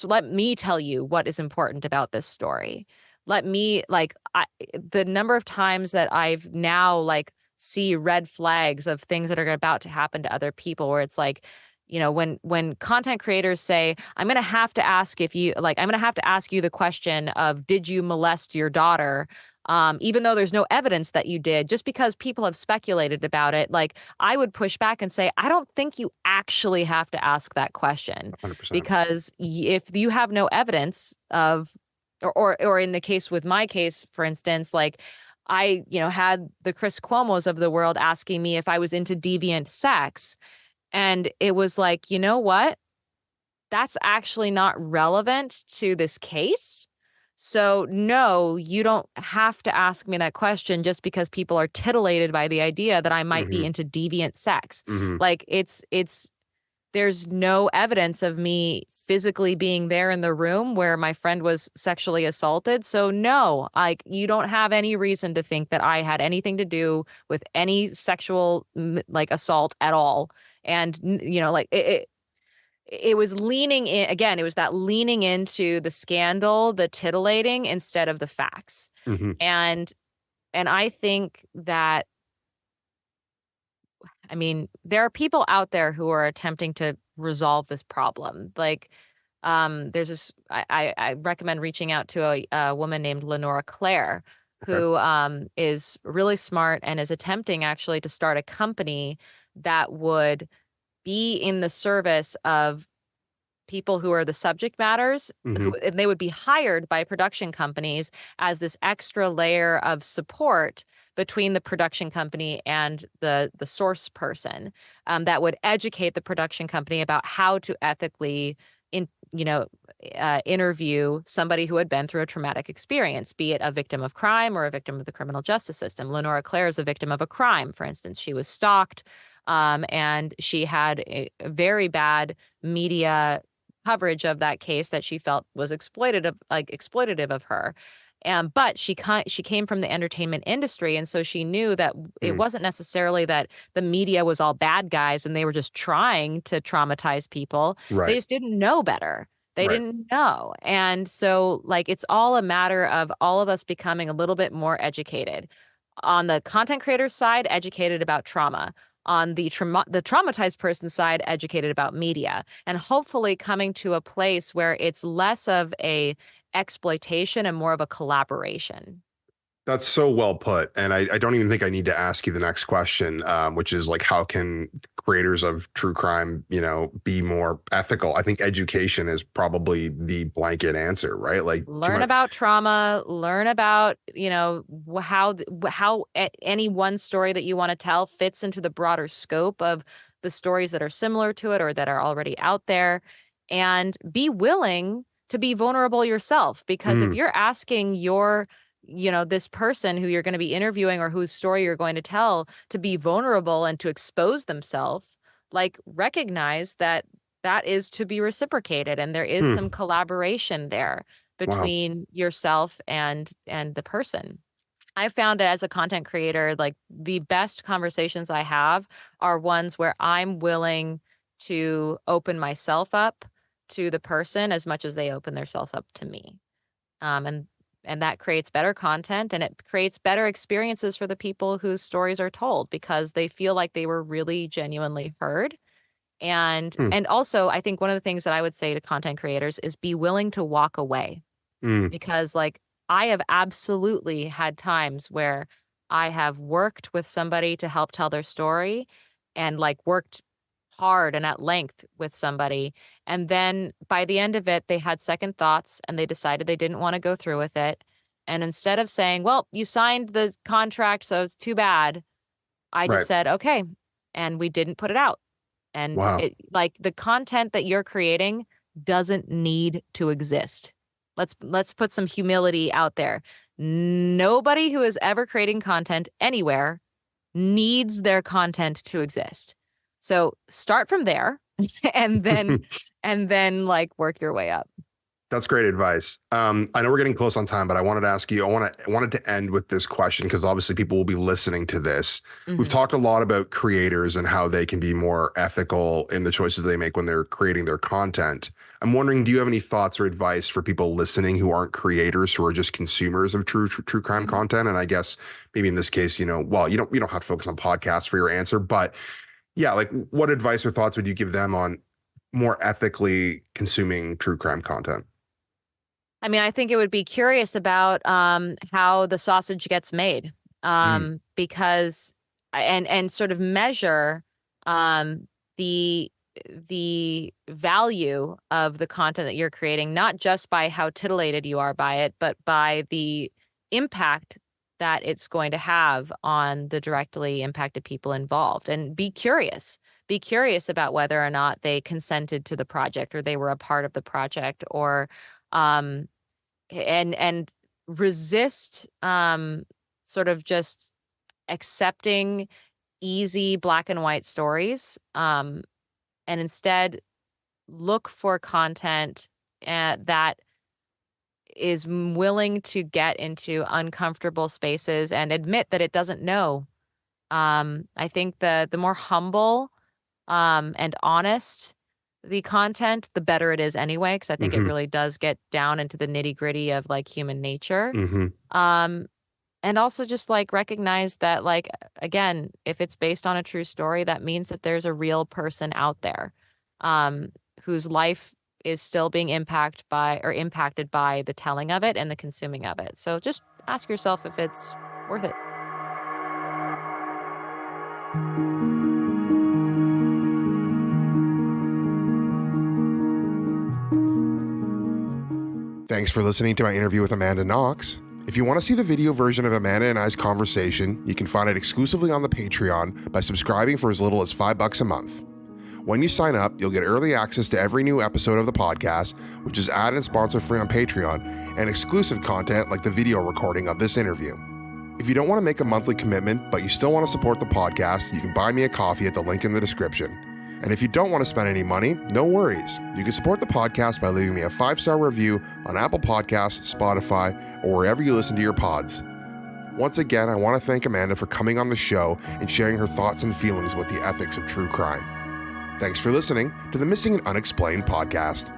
Let me tell you what is important about this story. Let me the number of times that I've now like see red flags of things that are about to happen to other people where it's like, when content creators say, I'm going to have to ask I'm going to have to ask you the question of, did you molest your daughter? Even though there's no evidence that you did, just because people have speculated about it, like I would push back and say, I don't think you actually have to ask that question 100%. because if you have no evidence of, or in the case with my case, for instance, like I, had the Chris Cuomos of the world asking me if I was into deviant sex. And it was like, you know what? That's actually not relevant to this case. So, no, you don't have to ask me that question just because people are titillated by the idea that I might be Hmm. into deviant sex. Hmm. Like there's no evidence of me physically being there in the room where my friend was sexually assaulted. So no, like you don't have any reason to think that I had anything to do with any sexual like assault at all. And like it was leaning in again, it was that leaning into the scandal, the titillating instead of the facts. Hmm. And I think that I mean, there are people out there who are attempting to resolve this problem. Like, there's this. I recommend reaching out to a woman named Lenora Claire, Okay. who is really smart and is attempting actually to start a company that would be in the service of people who are the subject matters Hmm. who and they would be hired by production companies as this extra layer of support between the production company and the source person, that would educate the production company about how to ethically in interview somebody who had been through a traumatic experience, be it a victim of crime or a victim of the criminal justice system. Lenora Claire is a victim of a crime, for instance. She was stalked, and she had a very bad media coverage of that case that she felt was exploitative of her. But she came from the entertainment industry, and so she knew that it Mm. wasn't necessarily that the media was all bad guys and they were just trying to traumatize people. They Right. just didn't know better. They Right. didn't know. And so like it's all a matter of all of us becoming a little bit more educated. On the content creator side, educated about trauma. On the traumatized person side, educated about media, and hopefully coming to a place where it's less of a exploitation and more of a collaboration. That's so well put. And I don't even think I need to ask you the next question, which is like, how can creators of true crime, be more ethical? I think education is probably the blanket answer, right? Like, do you Learn mind? about trauma, learn about, how any one story that you want to tell fits into the broader scope of the stories that are similar to it or that are already out there, and be willing to be vulnerable yourself. Because if Mm, you're asking this person who you're going to be interviewing or whose story you're going to tell to be vulnerable and to expose themselves, like, recognize that that is to be reciprocated and there is some mm, collaboration there wow. between yourself and the person. I found that as a content creator, like, the best conversations I have are ones where I'm willing to open myself up to the person as much as they open themselves up to me. And that creates better content, and it creates better experiences for the people whose stories are told because they feel like they were really genuinely heard. And Mm, and also, I think one of the things that I would say to content creators is be willing to walk away, mm, because, like, I have absolutely had times where I have worked with somebody to help tell their story and, like, worked hard and at length with somebody, and then by the end of it they had second thoughts and they decided they didn't want to go through with it, and instead of saying, well, you signed the contract so it's too bad, I just right. said, okay, and we didn't put it out. And Wow. it, like, the content that you're creating doesn't need to exist. Let's put some humility out there. Nobody who is ever creating content anywhere needs their content to exist. So start from there and then like work your way up. That's great advice. I know we're getting close on time, but I wanted to ask you, I wanted to end with this question because obviously people will be listening to this. We've Mhm. talked a lot about creators and how they can be more ethical in the choices they make when they're creating their content. I'm wondering, do you have any thoughts or advice for people listening who aren't creators, who are just consumers of true crime Mhm. content? And I guess maybe in this case, well, you don't have to focus on podcasts for your answer, but yeah, like what advice or thoughts would you give them on more ethically consuming true crime content? I mean, I think it would be curious about how the sausage gets made, Mm, because and sort of measure um, the the value of the content that you're creating, not just by how titillated you are by it, but by the impact that it's going to have on the directly impacted people involved. And be curious. Be curious about whether or not they consented to the project or they were a part of the project, or um, and resist sort of just accepting easy black and white stories, and instead look for content that is willing to get into uncomfortable spaces and admit that it doesn't know. I think the more humble and honest the content, the better it is anyway, because I think it hmm really does get down into the nitty gritty of like human nature. hmm Um, and also just like recognize that, like, again, if it's based on a true story, that means that there's a real person out there um, whose life is still being impacted by the telling of it and the consuming of it. So just ask yourself if it's worth it. Thanks for listening to my interview with Amanda Knox. If you want to see the video version of Amanda and I's conversation, you can find it exclusively on the Patreon by subscribing for as little as $5 a month. When you sign up, you'll get early access to every new episode of the podcast, which is ad and sponsor free on Patreon, and exclusive content like the video recording of this interview. If you don't want to make a monthly commitment, but you still want to support the podcast, you can buy me a coffee at the link in the description. And if you don't want to spend any money, no worries. You can support the podcast by leaving me a 5-star review on Apple Podcasts, Spotify, or wherever you listen to your pods. Once again, I want to thank Amanda for coming on the show and sharing her thoughts and feelings with the ethics of true crime. Thanks for listening to the Missing and Unexplained podcast.